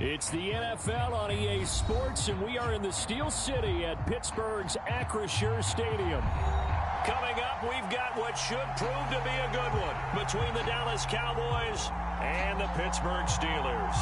It's the NFL on EA Sports, and we are in the Steel City at Pittsburgh's Acrisure Stadium. Coming up, we've got what should prove to be a good one between the Dallas Cowboys and the Pittsburgh Steelers.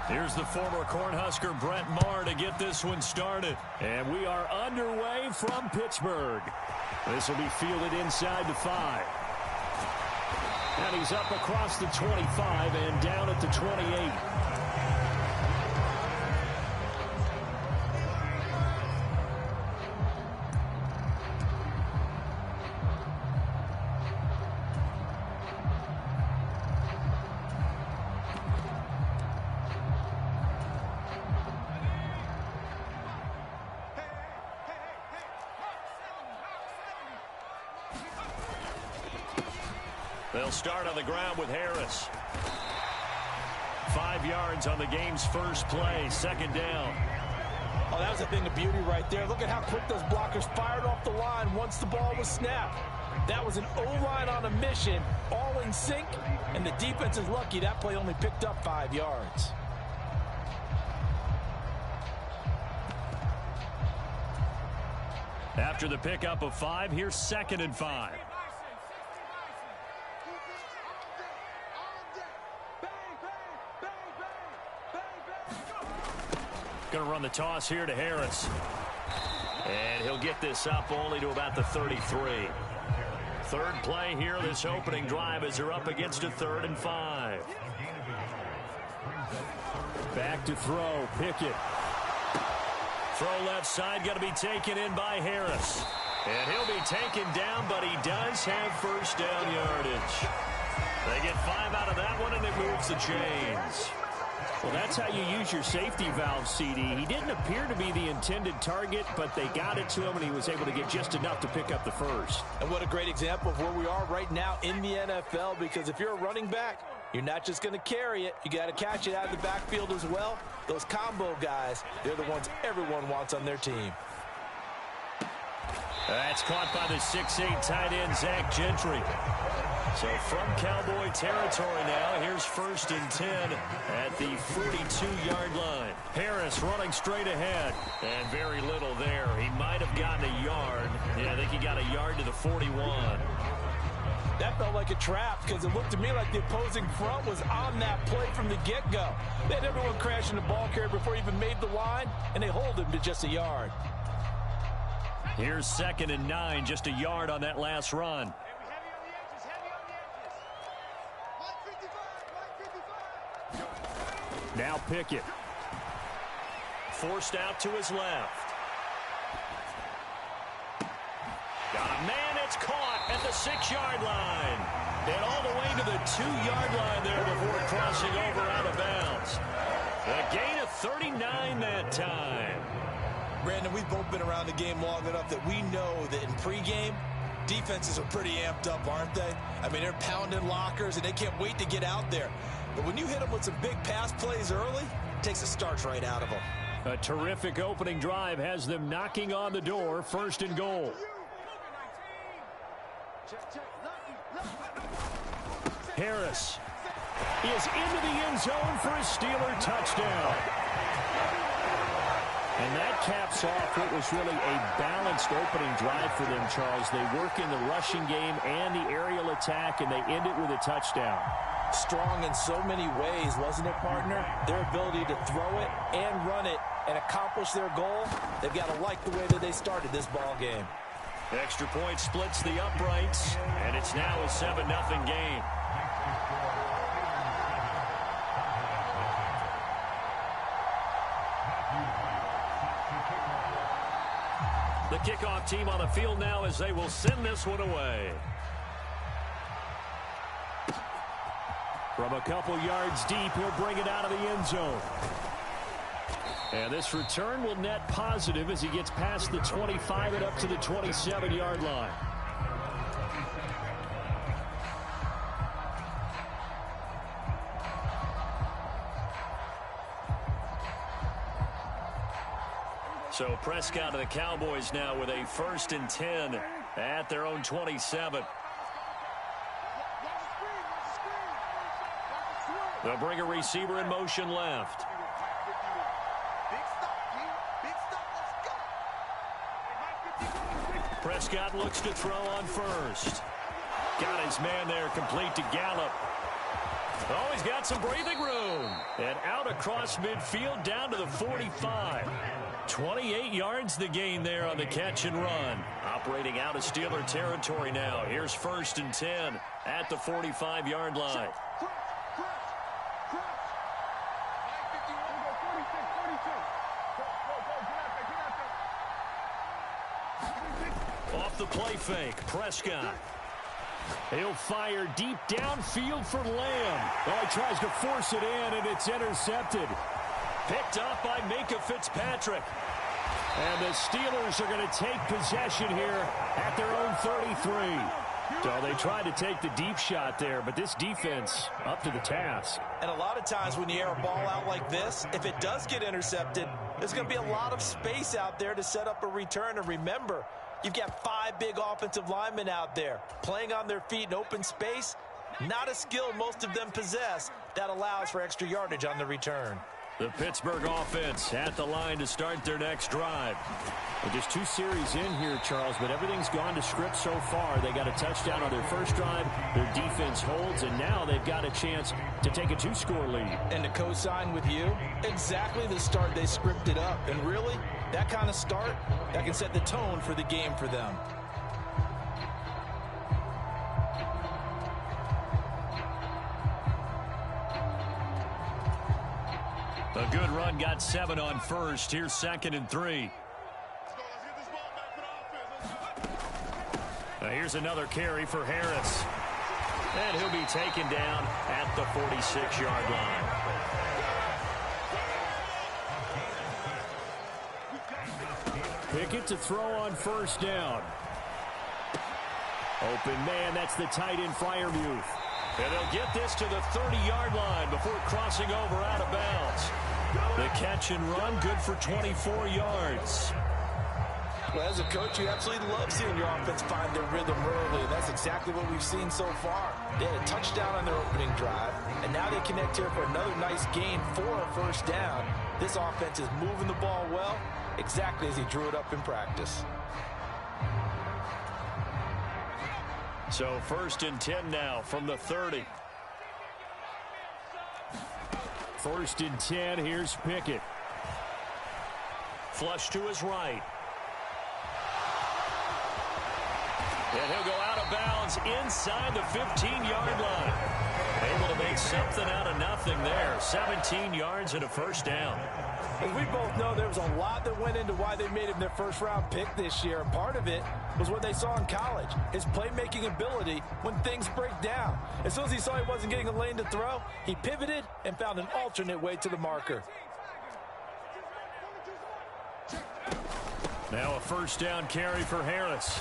Here's the former Cornhusker Brent Maher to get this one started. And we are underway from Pittsburgh. This will be fielded inside the 5. And he's up across the 25 and down at the 28. They'll start on the ground with Harris. 5 yards on the game's first play, second down. Oh, that was a thing of beauty right there. Look at how quick those blockers fired off the line once the ball was snapped. That was an O-line on a mission, all in sync, and the defense is lucky that play only picked up 5 yards. After the pickup of 5, here's 2nd and 5. Going to run the toss here to Harris. And he'll get this up only to about the 33. Third play here, this opening drive, as they're up against a 3rd and 5. Back to throw, Pickett. Throw left side, going to be taken in by Harris. And he'll be taken down, but he does have first down yardage. They get 5 out of that one, and it moves the chains. Well, that's how you use your safety valve, CD. He didn't appear to be the intended target, but they got it to him, and he was able to get just enough to pick up the first. And what a great example of where we are right now in the NFL, because if you're a running back, you're not just going to carry it. You got to catch it out of the backfield as well. Those combo guys, they're the ones everyone wants on their team. That's caught by the 6'8" tight end, Zach Gentry. So from Cowboy territory now, here's 1st and 10 at the 42-yard line. Harris running straight ahead, and very little there. He might have gotten a yard. Yeah, I think he got a yard to the 41. That felt like a trap because it looked to me like the opposing front was on that play from the get-go. They had everyone crashing the ball carrier before he even made the line, and they hold him to just a yard. Here's 2nd and 9, just a yard on that last run. Now Pickett. Forced out to his left. Got a man, it's caught at the 6-yard line. And all the way to the 2-yard line there before crossing over out of bounds. A gain of 39 that time. Brandon, we've both been around the game long enough that we know that in pregame, defenses are pretty amped up, aren't they? I mean, they're pounding lockers, and they can't wait to get out there. But when you hit them with some big pass plays early, it takes the starch right out of them. A terrific opening drive has them knocking on the door, 1st and goal. Harris is into the end zone for a Steeler touchdown. And that caps off what was really a balanced opening drive for them, Charles. They work in the rushing game and the aerial attack, and they end it with a touchdown. Strong in so many ways, wasn't it, partner? Their ability to throw it and run it and accomplish their goal, they've got to like the way that they started this ball game. Extra point splits the uprights, and it's now a 7-0 game. The kickoff team on the field now as they will send this one away. From a couple yards deep, he'll bring it out of the end zone. And this return will net positive as he gets past the 25 and up to the 27-yard line. So Prescott and the Cowboys now with a 1st and 10 at their own 27. They'll bring a receiver in motion left. Prescott looks to throw on first. Got his man there, complete to Gallup. Oh, he's got some breathing room. And out across midfield down to the 45. 28 yards the gain there on the catch and run. Operating out of Steeler territory now. Here's 1st and 10 at the 45-yard line. Off the play fake, Prescott. He'll fire deep downfield for Lamb. Oh, he tries to force it in, and it's intercepted. Picked up by Minkah Fitzpatrick. And the Steelers are going to take possession here at their own 33. So they tried to take the deep shot there, but this defense up to the task. And a lot of times when you air a ball out like this, if it does get intercepted, there's going to be a lot of space out there to set up a return. And remember, you've got 5 big offensive linemen out there playing on their feet in open space. Not a skill most of them possess that allows for extra yardage on the return. The Pittsburgh offense at the line to start their next drive. Well, just 2 series in here, Charles, but everything's gone to script so far. They got a touchdown on their first drive. Their defense holds, and now they've got a chance to take a 2-score lead. And to co-sign with you, exactly the start they scripted up. And really, that kind of start, that can set the tone for the game for them. A good run, got 7 on first. Here's 2nd and 3. Now here's another carry for Harris. And he'll be taken down at the 46-yard line. Pickett to throw on first down. Open man, that's the tight end Freiermuth. And they'll get this to the 30-yard line before crossing over out of bounds. The catch and run, good for 24 yards. Well, as a coach, you absolutely love seeing your offense find their rhythm early. And that's exactly what we've seen so far. They had a touchdown on their opening drive, and now they connect here for another nice gain for a first down. This offense is moving the ball well, exactly as he drew it up in practice. So 1st and 10 now from the 30. 1st and 10, here's Pickett. Flush to his right. And he'll go out of bounds inside the 15-yard line. Able to make something out of nothing there. 17 yards and a first down. As we both know, there was a lot that went into why they made him their first-round pick this year. And part of it was what they saw in college, his playmaking ability when things break down. As soon as he saw he wasn't getting a lane to throw, he pivoted and found an alternate way to the marker. Now a first down carry for Harris.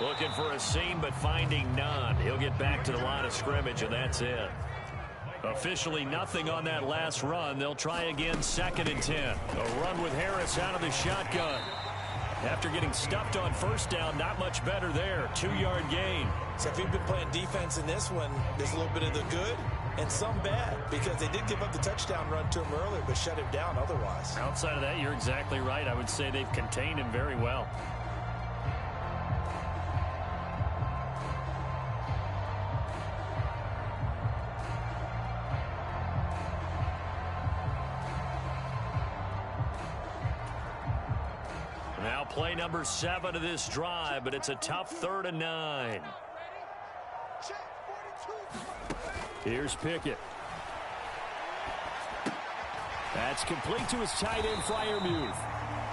Looking for a seam, but finding none. He'll get back to the line of scrimmage, and that's it. Officially nothing on that last run. They'll try again, 2nd and 10. A run with Harris out of the shotgun. After getting stuffed on first down, not much better there. 2-yard gain. So if you've been playing defense in this one, there's a little bit of the good and some bad, because they did give up the touchdown run to him earlier, but shut him down otherwise. Outside of that, you're exactly right. I would say they've contained him very well. Now play number 7 of this drive, but it's a tough 3rd and 9. Here's Pickett. That's complete to his tight end, Freiermuth.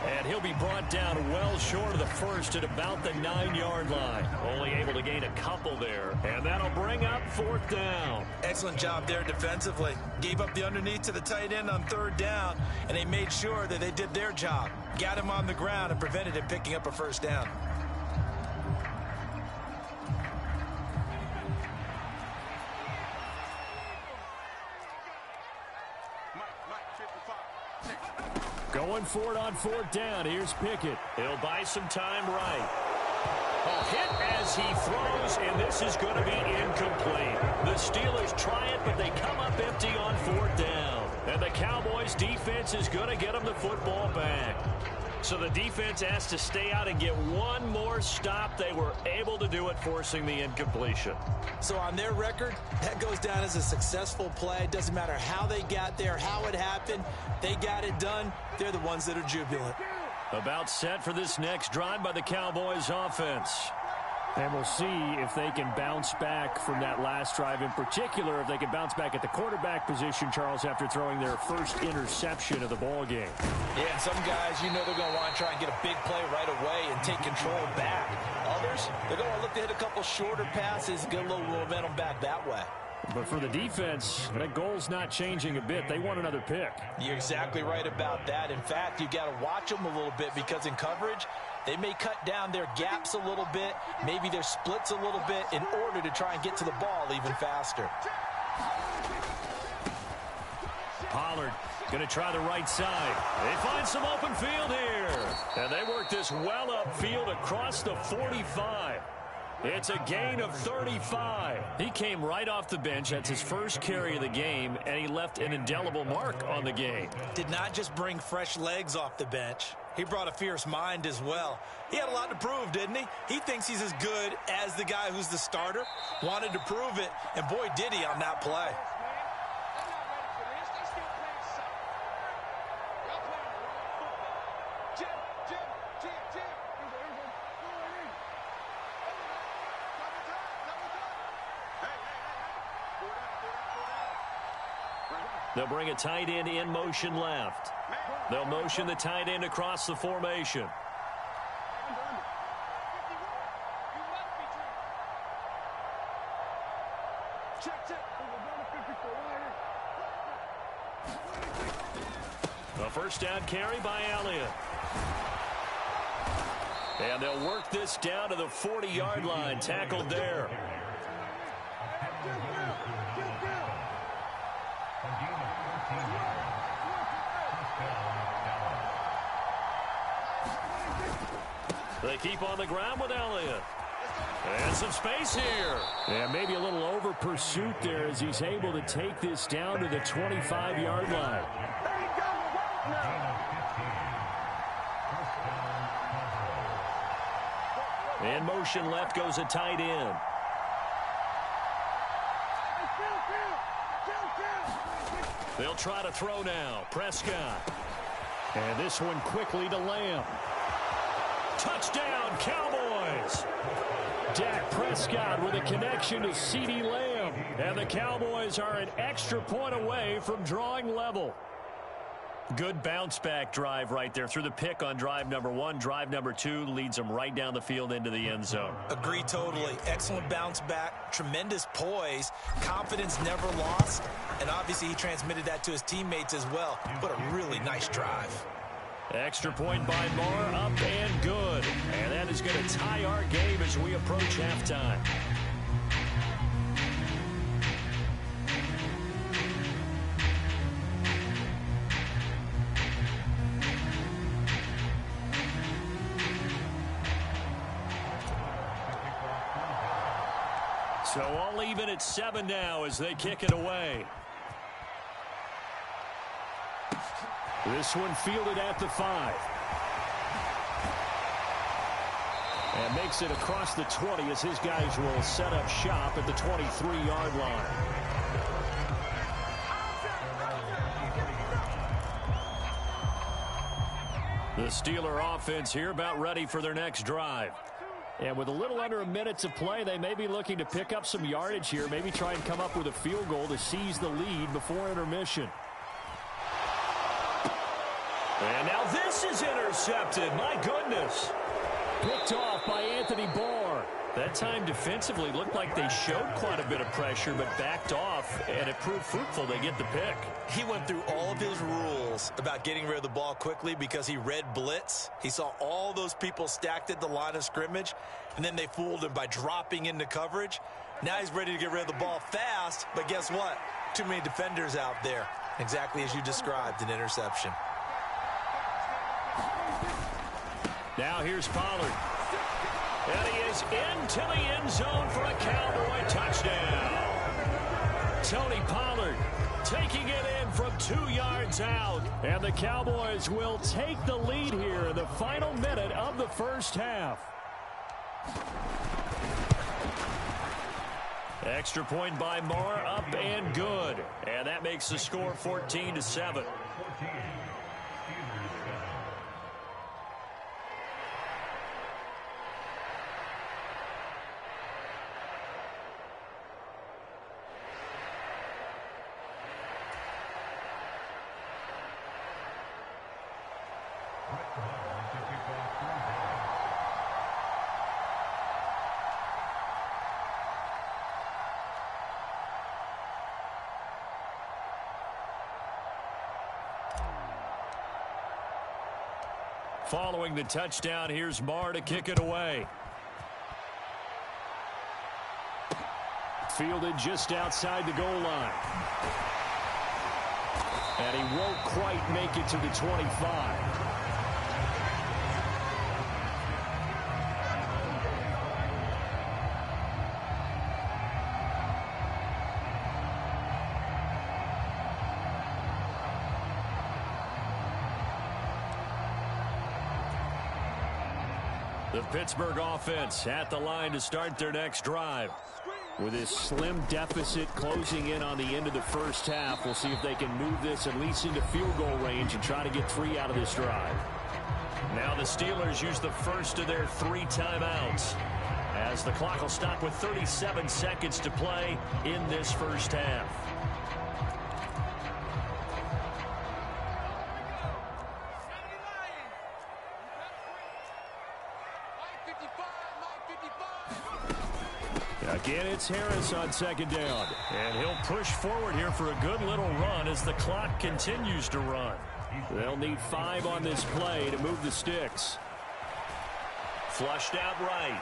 And he'll be brought down well short of the first at about the 9-yard line. Only able to gain a couple there. And that'll bring up 4th down. Excellent job there defensively. Gave up the underneath to the tight end on 3rd down, and they made sure that they did their job. Got him on the ground and prevented him picking up a 1st down. Going for it on 4th down. Here's Pickett. He'll buy some time right. A hit as he throws, and this is going to be incomplete. The Steelers try it, but they come up empty on 4th down. And the Cowboys defense is going to get them the football back. So the defense has to stay out and get one more stop. They were able to do it, forcing the incompletion. So on their record, that goes down as a successful play. It doesn't matter how they got there, how it happened. They got it done. They're the ones that are jubilant. About set for this next drive by the Cowboys offense. And we'll see if they can bounce back from that last drive, in particular if they can bounce back at the quarterback position, Charles, after throwing their first interception of the ball game. Yeah, and some guys, you know they're going to want to try and get a big play right away and take control back. Others, they're going to look to hit a couple shorter passes, get a little momentum back that way. But for the defense, that goal's not changing a bit. They want another pick. You're exactly right about that. In fact, you've got to watch them a little bit because in coverage, they may cut down their gaps a little bit, maybe their splits a little bit in order to try and get to the ball even faster. Pollard going to try the right side. They find some open field here. And they work this well upfield across the 45. It's a gain of 35. He came right off the bench. That's his first carry of the game, and he left an indelible mark on the game. Did not just bring fresh legs off the bench. He brought a fierce mind as well. He had a lot to prove, didn't he? He thinks he's as good as the guy who's the starter. Wanted to prove it, and boy, did he on that play. They'll bring a tight end in motion left. They'll motion the tight end across the formation. A first down carry by Elliott. And they'll work this down to the 40-yard line, tackled there. They keep on the ground with Elliott. And some space here. Yeah, maybe a little over pursuit there as he's able to take this down to the 25-yard line. In motion left goes a tight end. They'll try to throw now. Prescott. And this one quickly to Lamb. Touchdown, Cowboys! Dak Prescott with a connection to CeeDee Lamb. And the Cowboys are an extra point away from drawing level. Good bounce-back drive right there through the pick on drive number 1. Drive number 2 leads them right down the field into the end zone. Agree totally. Excellent bounce back, tremendous poise, confidence never lost, and obviously he transmitted that to his teammates as well. What a really nice drive. Extra point by Marr, up and good. And that is going to tie our game as we approach halftime. So all even at 7 now as they kick it away. This one fielded at the 5. And makes it across the 20 as his guys will set up shop at the 23-yard line. The Steeler offense here about ready for their next drive. And with a little under a minute to play, they may be looking to pick up some yardage here, maybe try and come up with a field goal to seize the lead before intermission. And now this is intercepted. My goodness. Picked off by Anthony Barr. That time defensively looked like they showed quite a bit of pressure, but backed off, and it proved fruitful. They get the pick. He went through all of his rules about getting rid of the ball quickly because he read blitz. He saw all those people stacked at the line of scrimmage, and then they fooled him by dropping into coverage. Now he's ready to get rid of the ball fast, but guess what? Too many defenders out there. Exactly as you described, an interception. Now here's Pollard. And he is into the end zone for a Cowboy touchdown. Tony Pollard taking it in from 2 yards out. And the Cowboys will take the lead here in the final minute of the first half. Extra point by Marr, up and good. And that makes the score 14-7. Following the touchdown, here's Marr to kick it away. Fielded just outside the goal line. And he won't quite make it to the 25. The Pittsburgh offense at the line to start their next drive. With this slim deficit closing in on the end of the first half, we'll see if they can move this at least into field goal range and try to get 3 out of this drive. Now the Steelers use the first of their 3 timeouts, as the clock will stop with 37 seconds to play in this first half. Again, it's Harris on second down. And he'll push forward here for a good little run as the clock continues to run. They'll need 5 on this play to move the sticks. Flushed out right.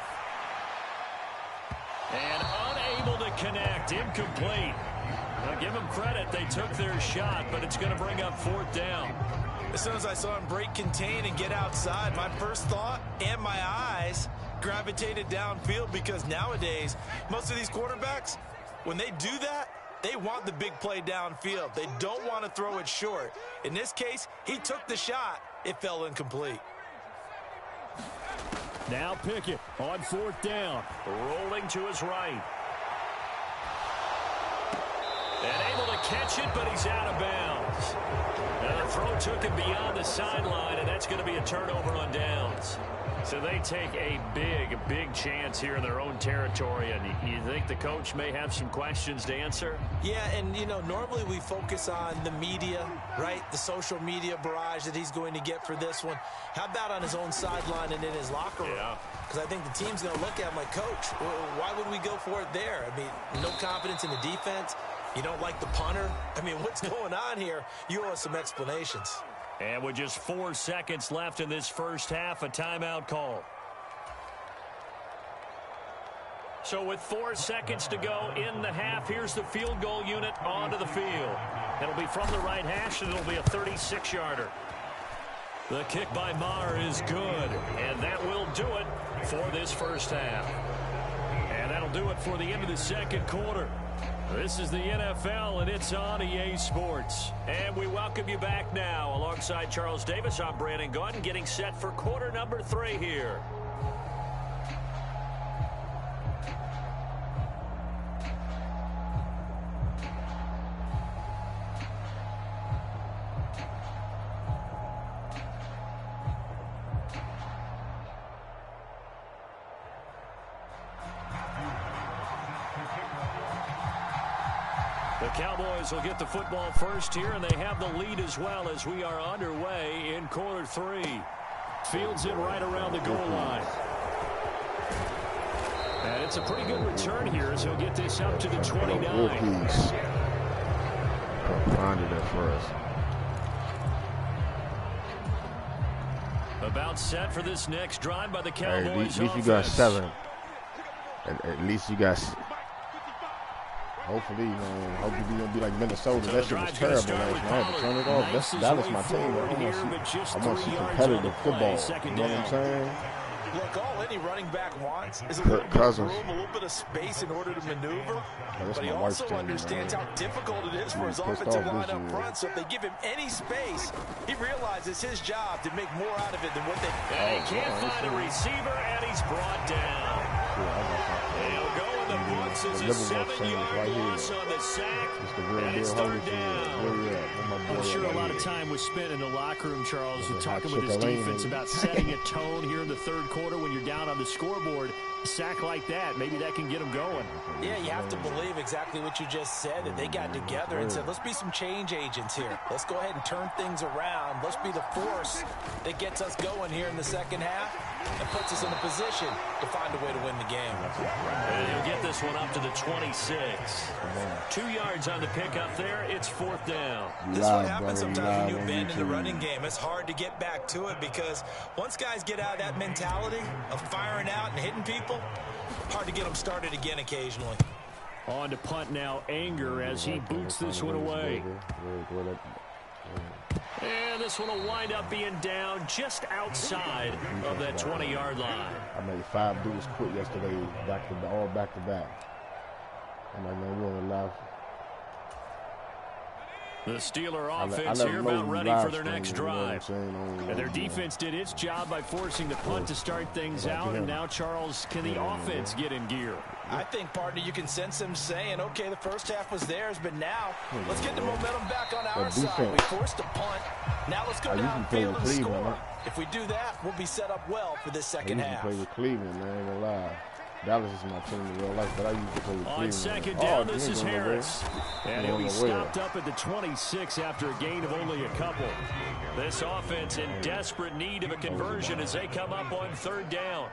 And unable to connect. Incomplete. Now give them credit. They took their shot, but it's going to bring up 4th down. As soon as I saw him break contain and get outside, my first thought and my eyes gravitated downfield, because nowadays most of these quarterbacks, when they do that, they want the big play downfield. They don't want to throw it short. In this case, he took the shot. It fell incomplete. Now Pickett on 4th down. Rolling to his right. And able to catch it, but he's out of bounds. Now the throw took him beyond the sideline, and that's going to be a turnover on downs. So they take a big chance here in their own territory. And you think the coach may have some questions to answer? Yeah, and, you know, normally we focus on the media, right? The social media barrage that he's going to get for this one. How about on his own sideline and in his locker room? Yeah. Because I think the team's going to look at him like, Coach, why would we go for it there? I mean, no confidence in the defense. You don't like the punter? I mean, what's going on here? You owe us some explanations. And with just 4 seconds left in this first half, a timeout call. So with 4 seconds to go in the half, here's the field goal unit onto the field. It'll be from the right hash, and it'll be a 36-yarder. The kick by Marr is good, and that will do it for this first half. And that'll do it for the end of the second quarter. This is the NFL, and it's on EA Sports. And we welcome you back now. Alongside Charles Davis, I'm Brandon Gaudin, getting set for quarter number 3 here. The Cowboys will get the football first here, and they have the lead as well as we are underway in quarter 3. Fields it right around the goal line. And it's a pretty good return here as he'll get this up to the 29. Find it at first. About set for this next drive by the Cowboys. Hey, at least you got 7. At least you got. Hopefully, man. Hopefully, you're going to be like Minnesota. So that shit was terrible last night. I had to turn it off. That's Dallas, my team. I want to see competitive football. You know what I'm saying? Look, all any running back wants is a little bit of room, a little bit of space in order to maneuver. But he also understands how difficult it is for his offensive line up front. So if they give him any space, he realizes his job to make more out of it than what they. And he can't find a receiver, and he's brought down. He'll go in the books as a 7-yard loss on the sack. And it's third down. I'm sure a lot of time was spent in the locker room, Charles, talking with his defense about setting a tone here in the third quarter when you're down on the scoreboard. A sack like that, maybe that can get them going. Yeah, you have to believe exactly what you just said, that they got together and said, let's be some change agents here. Let's go ahead and turn things around. Let's be the force that gets us going here in the second half and puts us in a position to find a way to win the game. And he'll get this one up to the 26. 2 yards on the pickup there. It's fourth down. This is what happens sometimes when you abandon the running game. It's hard to get back to it because once guys get out of that mentality of firing out and hitting people, hard to get them started again occasionally. On to punt now, Anger as he boots this one away. And this one will wind up being down just outside of that 20-yard line. I made 5 dudes quit yesterday, all back to back. I'm like, man, we only allow. The Steeler offense here about ready for their next drive. And their defense did its job by forcing the punt to start things out. And now, Charles, can the offense get in gear? I think, partner, you can sense them saying, okay, the first half was theirs, but now let's get the momentum back on our side. We forced a punt. Now let's go downfield and score. If we do that, we'll be set up well for this second half. I used to play with Cleveland, man, I ain't gonna lie. Dallas is my team in real life, but I used to play with Cleveland. On second down, this is Harris. And he'll be stopped up at the 26 after a gain of only a couple. This offense in desperate need of a conversion as they come up on third down.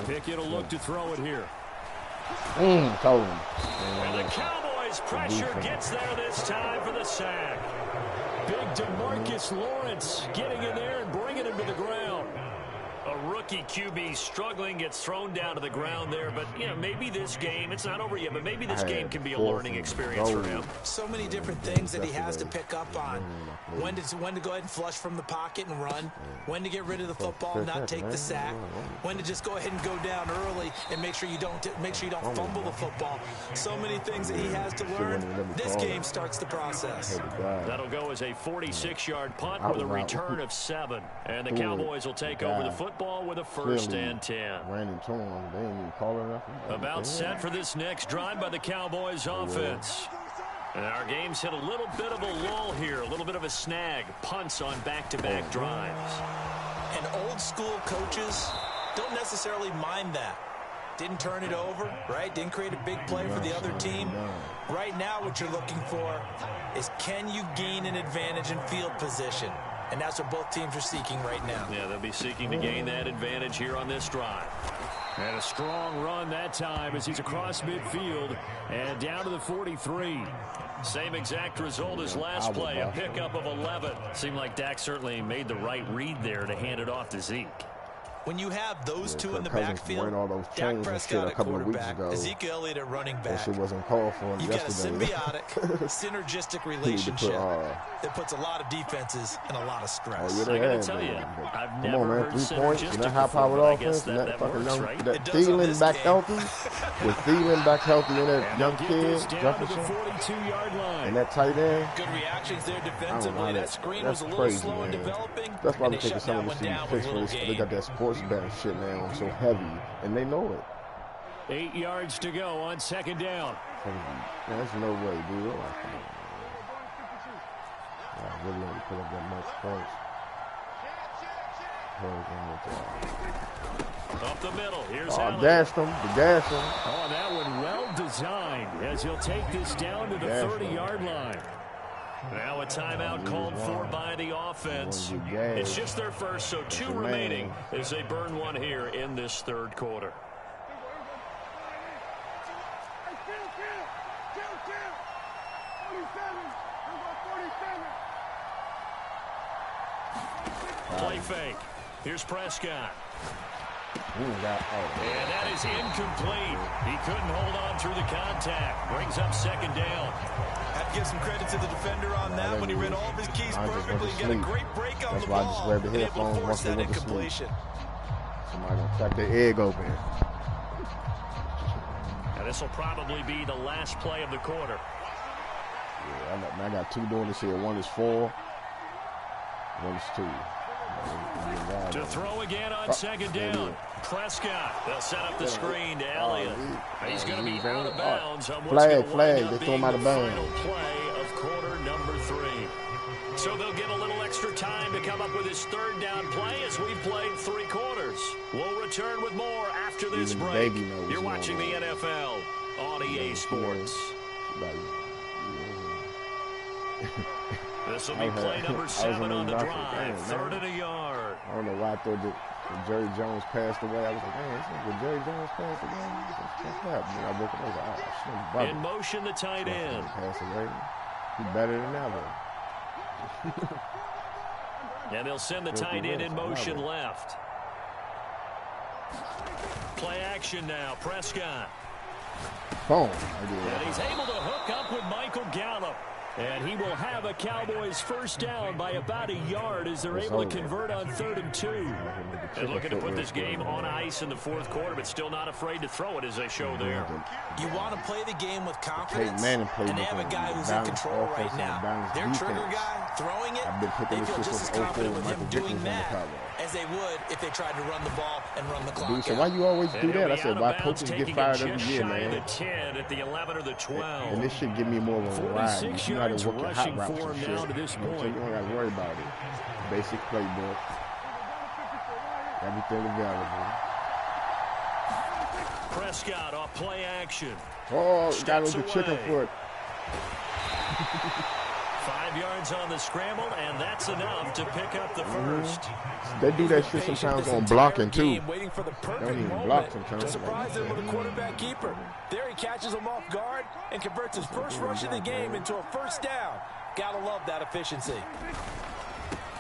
Pickett will look to throw it here. Told him. And the Cowboys' pressure gets there this time for the sack. Big DeMarcus Lawrence getting in there and bringing him to the ground. A rookie QB struggling, gets thrown down to the ground there. But, you know, maybe this game, it's not over yet, but maybe this game can be a learning experience for him. So many different things that he has to pick up on. When to go ahead and flush from the pocket and run. When to get rid of the football and not take the sack. When to just go ahead and go down early and make sure you don't fumble the football. So many things that he has to learn. This game starts the process. That'll go as a 46-yard punt with a return of 7. And the Cowboys will take over the football with a first and 10. About set for this next drive by the Cowboys offense. And our game's hit a little bit of a lull here, a little bit of a snag. Punts on back-to-back drives. And old school coaches don't necessarily mind that. Didn't turn it over, right? Didn't create a big play for the other team. Right now what you're looking for is, can you gain an advantage in field position? And that's what both teams are seeking right now. Yeah, they'll be seeking to gain that advantage here on this drive. And a strong run that time as he's across midfield and down to the 43. Same exact result as last play, a pickup of 11. Seemed like Dak certainly made the right read there to hand it off to Zeke. When you have those two in the backfield, Dak Prescott at quarterback, Ezekiel Elliott at running back, that shit wasn't called for you've got a symbiotic, synergistic relationship that puts a lot of defenses in a lot of stress. I gotta tell you, I've never heard 3 points, and that high-powered offense, and that fucking young, right? that Thielen back healthy, with Thielen back healthy and that young kid, Jefferson, and that tight end. Good reactions there defensively. That screen was a little crazy, slow in man. developing. That's why and they're they taking shut some that of one the down with a little they game. got that sports betting shit now so heavy, and they know it. 8 yards to go on second down. Man, there's no way, dude. I really want to put up that much points. Up the middle. Here's Dashed him. Dashed him. Oh, that one well designed as he'll take this down to the 30-yard line. Now a timeout called for by the offense. It's just their first, so 2 remaining as they burn one here in this third quarter. Play fake. Here's Prescott. And that is incomplete. He couldn't hold on through the contact. Brings up second down. Have to give some credit to the defender on that when he read all of his keys perfectly and get a great break on the ball. That's why I just grabbed the headphones once they went to sleep. Somebody gonna crack their egg open. And this will probably be the last play of the quarter. Yeah, I got 2 doing this here. One is 4. One is 2. To throw again on second down. Prescott. They'll set up the screen to Elliott. He's going to be out of bounds on what's going to wind up being the final play of quarter number 3. So they'll get a little extra time to come up with his third down play as we've played 3 quarters. We'll return with more after this break. You're watching the NFL on EA Sports. This will be play number 7 on the drive. 3rd and a yard. I don't know why I thought that Jerry Jones passed away. I was like, man, when Jerry Jones passed away, what's happening? I woke up, I was like, oh, in motion, the tight end. Passed away. He's better than ever. And they'll send the tight end in motion left. Play action now. Prescott. Boom. And he's able to hook up with Michael Gallup. And he will have a Cowboys first down by about a yard as they're able to convert on 3rd and 2. And looking to put this game on ice in the 4th quarter, but still not afraid to throw it as they show there. You want to play the game with confidence, and they have a guy who's in control right now. Their trigger guy throwing it, they feel just as confident with him doing that as they would if they tried to run the ball and run the clock out. So why you always do that? I said, why coaches get fired every year, man? The 10 at the 11 or the 12. And this should give me more of a ride. You got to work hot routes and shit. Now to this point. So you don't got to worry about it. Basic playbook. Everything available. Prescott off play action. Oh, got him with the chicken foot. 5 yards on the scramble, and that's enough to pick up the first. They do that shit sometimes on blocking, too. Waiting for the They don't perfect even moment block sometimes. to surprise them with a quarterback keeper. There he catches him off guard and converts his first rush of the game into a first down. Gotta love that efficiency.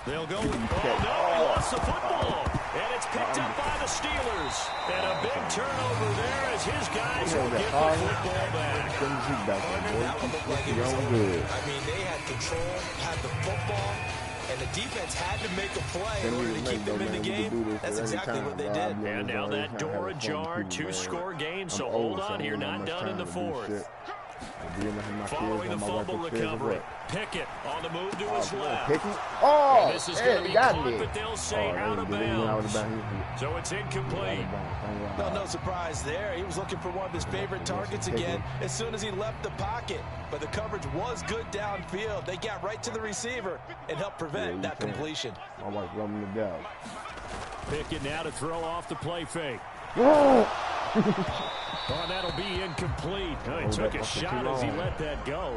They'll go with, he lost the football. And it's picked up by the Steelers. And a big turnover there as his guys will get the football back. That one looked like it was over. I mean, they had control, had the football, and the defense had to make a play in order to keep them in the game. That's exactly what they did. And now that door ajar, 2-score game, so hold on here, not done in the 4th. Following the fumble recovery, Pickett on the move to his left. Oh, this is going to be got caught, me. but they'll say out of bounds. So it's incomplete. No surprise there. He was looking for one of his favorite targets again as soon as he left the pocket. But the coverage was good downfield. They got right to the receiver and helped prevent that completion. My wife rubbing the bell. Pickett now to throw off the play fake. Oh, that'll be incomplete. He took a shot as he let that go.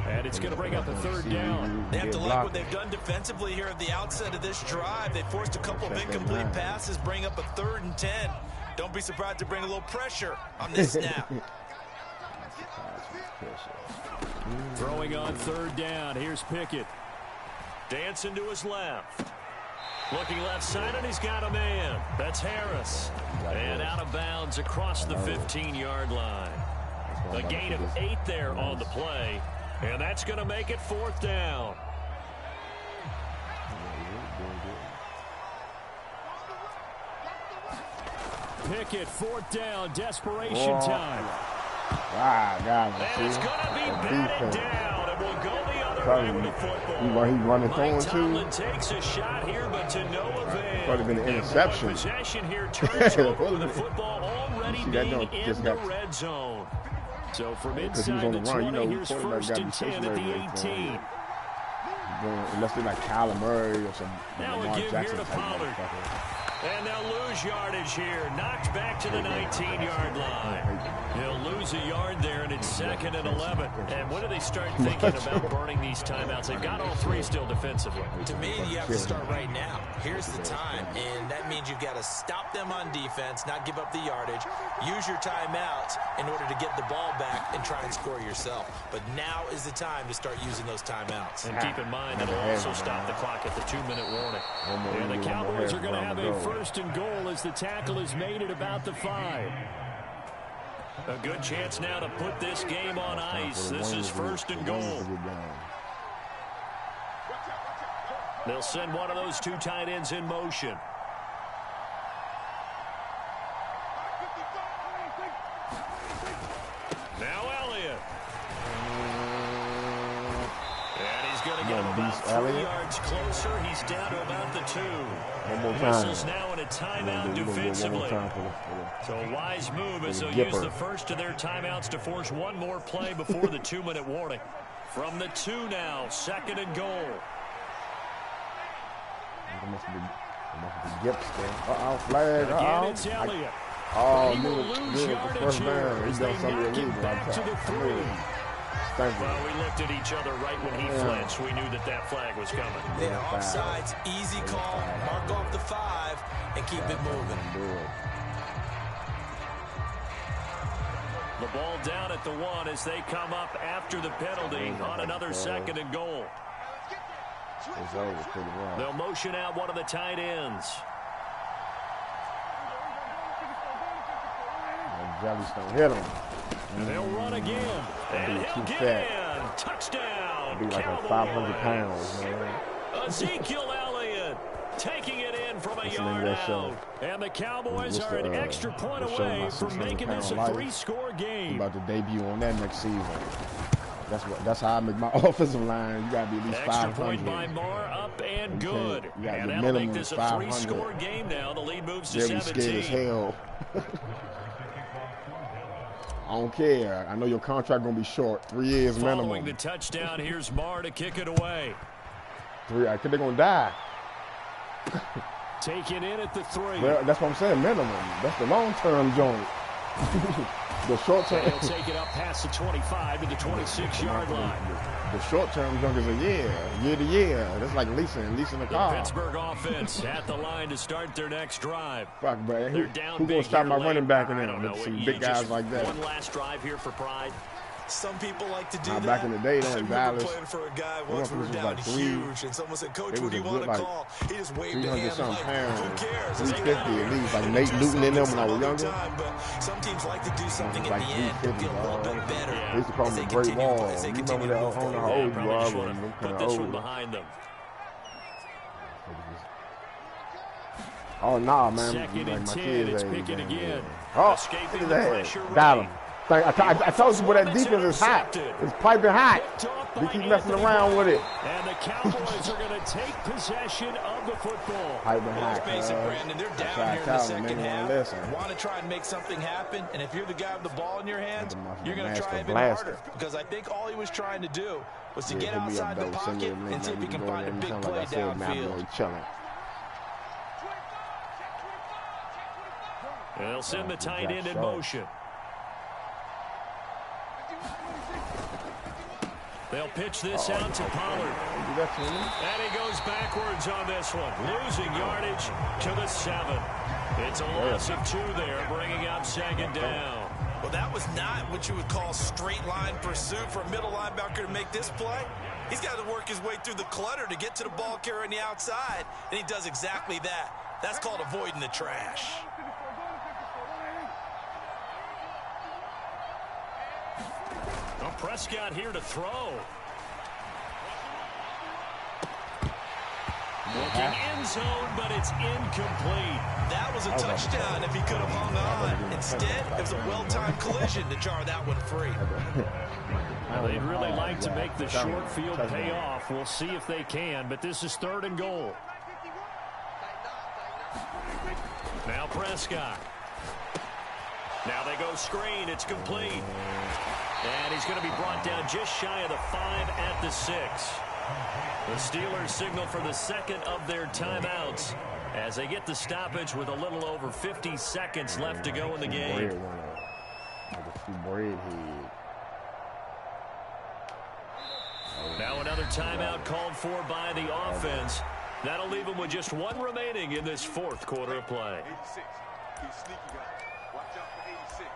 And it's going to bring up a 3rd down. They have to like what they've done defensively here at the outset of this drive. They forced a couple of incomplete passes, bring up a 3rd and 10. Don't be surprised to bring a little pressure on this snap. Throwing on 3rd down. Here's Pickett. Dancing to his left. Looking left side, and he's got a man. That's Harris. And out of bounds across the 15-yard line. A gain of 8 there on the play. And that's going to make it 4th down. Pickett, 4th down, desperation time. Got him. And it's going to be batted down, and we'll go the other way with the football. He's running Mike Tomlin takes a shot here, but to no avail. Could have been an interception. Possession here turns over with the football already being in the red zone. So from inside the 20, here's 1st and 10 at the 18. unless they're like Kyler Murray or some Now Lamar a give Jackson here to type Pollard. motherfucker. And they'll lose yardage here. Knocked back to the 19-yard line. He'll lose a yard there, and it's 2nd and 11. And when do they start thinking about burning these timeouts? They've got all three still defensively. To me, you have to start right now. Here's the time, and that means you've got to stop them on defense, not give up the yardage, use your timeouts in order to get the ball back and try and score yourself. But now is the time to start using those timeouts. And keep in mind that it'll also stop the clock at the 2-minute warning. And the Cowboys are going to have a 1st and goal as the tackle is made at about the 5. A good chance now to put this game on ice. This is 1st and goal. They'll send one of those two tight ends in motion. Now Elliott. And he's going to get him about 3 yards closer. He's down to about the 2. One more time. Whistles now in a timeout defensively. So a wise move as they'll use the first of their timeouts to force one more play before the 2-minute warning. From the 2 now, 2nd and goal. It must be Gibbs there. Uh-oh, flag. Again, it's Elliott. Oh, he will lose yardage here as they knock him back to the 3. Thank you. Well, we looked at each other right when he flinched. We knew that that flag was coming. Yeah, offsides, easy call, mark off the 5, and keep it moving. The ball down at the 1 as they come up after the penalty on another 2nd and goal. They'll motion out one of the tight ends. Jellystone hit him. And they'll run again. And he'll get in. Touchdown. Be like Cowboys. 500 pounds, man. Ezekiel Elliott taking it in from a yard out. And the Cowboys are an extra point away from making this a 3-score game. About to debut on that next season. That's how I make my offensive line. You got to be at least 500. Extra point by Marr, up and good. And that'll make this a 3-score game now. The lead moves to 17. They'll be scared as hell. I don't care. I know your contract going to be short. 3 years minimum. Following the touchdown, here's Marr to kick it away. 3. I think they're going to die. Taken in at the 3. Well, that's what I'm saying, minimum. That's the long-term joint. The short-term. He'll take it up past the 25 to the 26-yard line. The short-term junk is a year to year. That's like leasing a car. The Pittsburgh offense at the line to start their next drive. Fuck, bro. They're down Who's going to stop my running back in there? I don't know. Some big guys like that. One last drive here for pride. Some people like to do that. Back in the day, I remember Dallas, playing for a guy once we were down huge, and someone said, "Coach, what do you want to call?" He just waved a hand like, "Who cares?" 350 at least, like Nate Newton in them when I was younger. But some teams like to do something at the end to feel a little bit better. They used to call me Great Wall. You remember that? I don't know how old you are, but I'm put this one behind them. Oh, nah, man. 2nd and 10, it's picking again. Oh, escaping the pressure. Got him. I told you, but that defense is hot. It's piping hot. They keep messing around with it. And the Cowboys are going to take possession of the football. Piping hot. It's basic, Brandon. They're down here in the second half. Want to try and make something happen. And if you're the guy with the ball in your hands, you're going to try even harder. Because I think all he was trying to do was to get outside the pocket and see if he can find a big play downfield. They'll send the tight end in motion. They'll pitch this out to Pollard. And he goes backwards on this one. Losing yardage to the 7. It's a loss of 2 there, bringing up 2nd down. Well, that was not what you would call straight line pursuit for a middle linebacker to make this play. He's got to work his way through the clutter to get to the ball carrier on the outside, and he does exactly that. That's called avoiding the trash. Well, Prescott here to throw. Looking end zone, but it's incomplete. That was a touchdown if he could have hung on. Instead, it was a well-timed collision to jar that one free. They'd really like to make the short field pay off. We'll see if they can, but this is 3rd and goal. Now Prescott. Now they go screen. It's complete. And he's going to be brought down just shy of the 5 at the 6. The Steelers signal for the second of their timeouts as they get the stoppage with a little over 50 seconds left to go in the game. Now another timeout called for by the offense. That'll leave them with just one remaining in this fourth quarter of play. 86. He's sneaky, guys. Watch out for 86.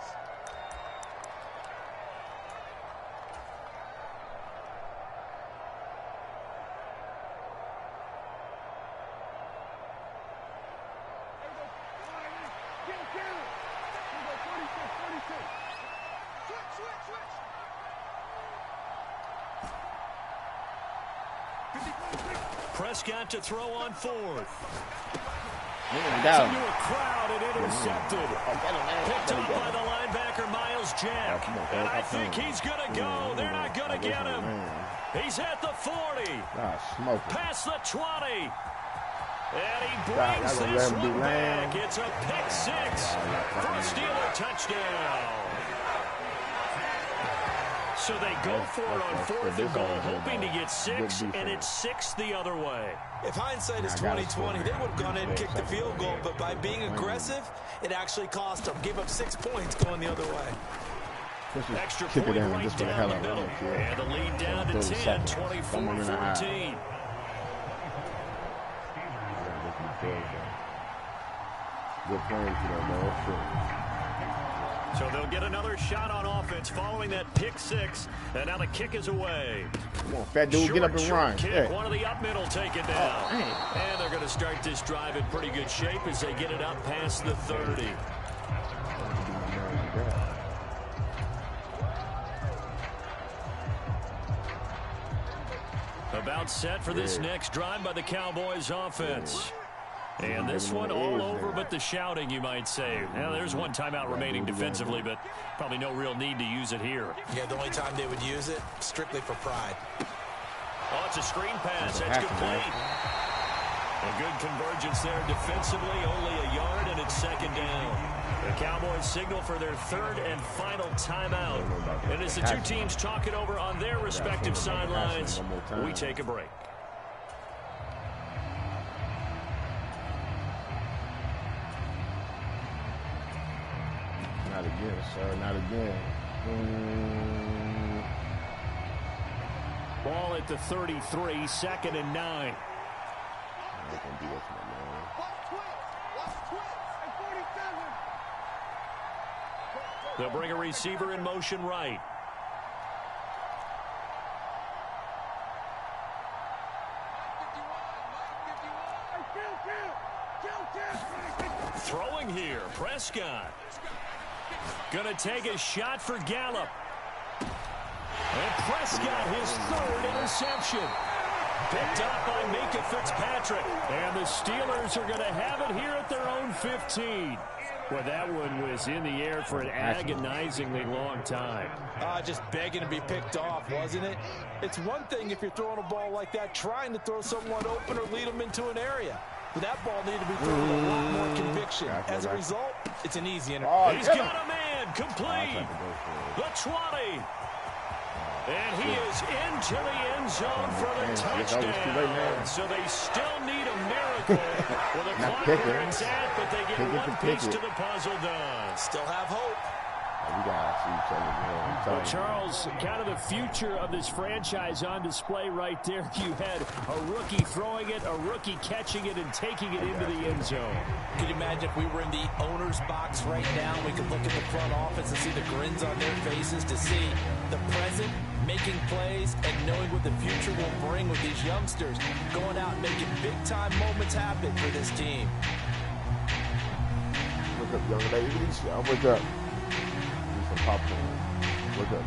Prescott to throw on fourth. Into a crowd and intercepted. Picked up by the linebacker, Miles Jack. And I think he's going to go. They're not going to get him. He's at the 40. Past the 20. And he brings this one back. It's a pick six for a Steeler touchdown. So they go for it on fourth and goal, hoping to get six, and it's six the other way. If hindsight is 20/20, they would have gone in and kicked the field goal, but by being aggressive, it actually cost them. Gave up 6 points going the other way. Extra point right down the middle. And the lead down to 10, 24-14. Good playing today, man. So they'll get another shot on offense following that pick six. And now the kick is away. Come on, fat dude, get up and run. Kick, yeah. One of the up middle taken down. And they're going to start this drive in pretty good shape as they get it up past the 30. About set for this next drive by the Cowboys offense. And this one all over but the shouting, you might say. Now, there's one timeout remaining defensively, but probably no real need to use it here. Yeah, the only time they would use it, strictly for pride. Oh, it's a screen pass. That's complete. A good convergence there defensively, only a yard, and it's second down. The Cowboys signal for their third and final timeout. And as the two teams talk it over on their respective sidelines, we take a break. Not again, sir. Not again. Ball at the 33, second and 9. They'll bring a receiver in motion right. Throwing here, Prescott. Gonna take a shot for Gallup. And Prescott, his third interception. Picked up by Minka Fitzpatrick. And the Steelers are going to have it here at their own 15. Well, that one was in the air for an agonizingly long time. Just begging to be picked off, wasn't it? It's one thing if you're throwing a ball like that, trying to throw someone open or lead them into an area. But that ball needed to be thrown with a lot more conviction. As a result, it's an easy interception. He's got a man complete. The 20. And he is into the end zone for the touchdown. So they still need a miracle with a clock where it's at, but they get one piece to the puzzle done. Still have hope. Well, Charles, kind of the future of this franchise on display right there. You had a rookie throwing it, a rookie catching it, and taking it into the end zone. Could you imagine if we were in the owner's box right now, we could look at the front office and see the grins on their faces to see the present, making plays, and knowing what the future will bring with these youngsters, going out and making big-time moments happen for this team. Wake up, young lady. Wake up. Some popcorn. Wake up.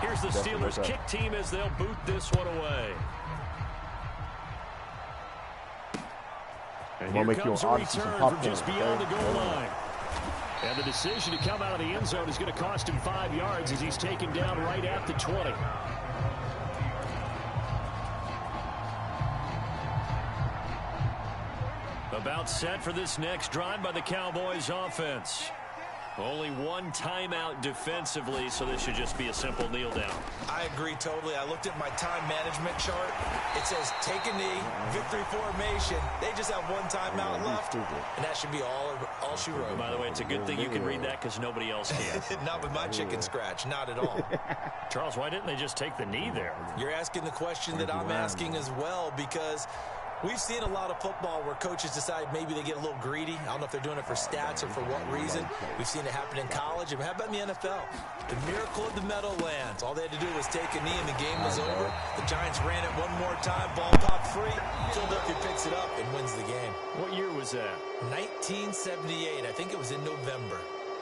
Here's the Steelers kick team as they'll boot this one away. And here comes a return from just beyond the goal line. And the decision to come out of the end zone is going to cost him 5 yards as he's taken down right at the 20. About set for this next drive by the Cowboys offense. Only one timeout defensively, so this should just be a simple kneel down. I agree totally. I looked at my time management chart. It says take a knee, victory formation. They just have one timeout left, and that should be all she wrote. By the way, it's a good thing you can read that because nobody else can. Not with my chicken scratch, not at all. Charles, why didn't they just take the knee there? You're asking the question that I'm asking as well, because we've seen a lot of football where coaches decide maybe they get a little greedy. I don't know if they're doing it for stats or for what reason. We've seen it happen in college. And how about in the NFL? The miracle of the Meadowlands. All they had to do was take a knee and the game was over. The Giants ran it one more time. Ball popped free. Philadelphia picks it up and wins the game. What year was that? 1978. I think it was in November.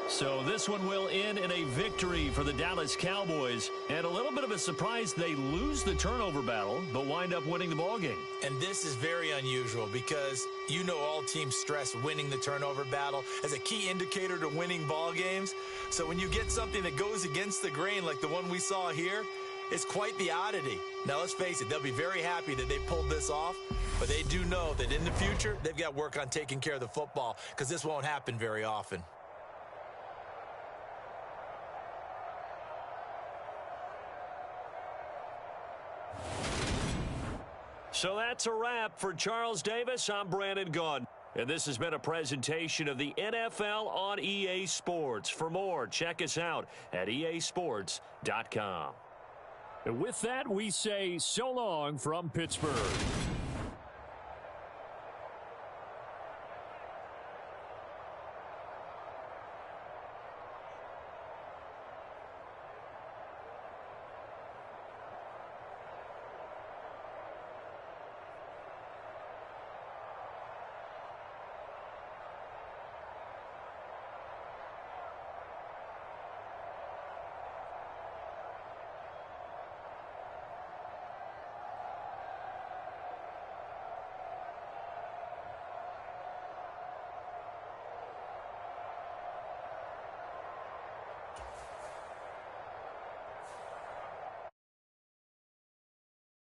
So this one will end in a victory for the Dallas Cowboys. And a little bit of a surprise, they lose the turnover battle, but wind up winning the ballgame. And this is very unusual because you know all teams stress winning the turnover battle as a key indicator to winning ball games. So when you get something that goes against the grain like the one we saw here, it's quite the oddity. Now, let's face it, they'll be very happy that they pulled this off, but they do know that in the future, they've got work on taking care of the football because this won't happen very often. So that's a wrap for Charles Davis. I'm Brandon Gaudin. And this has been a presentation of the NFL on EA Sports. For more, check us out at easports.com. And with that, we say so long from Pittsburgh.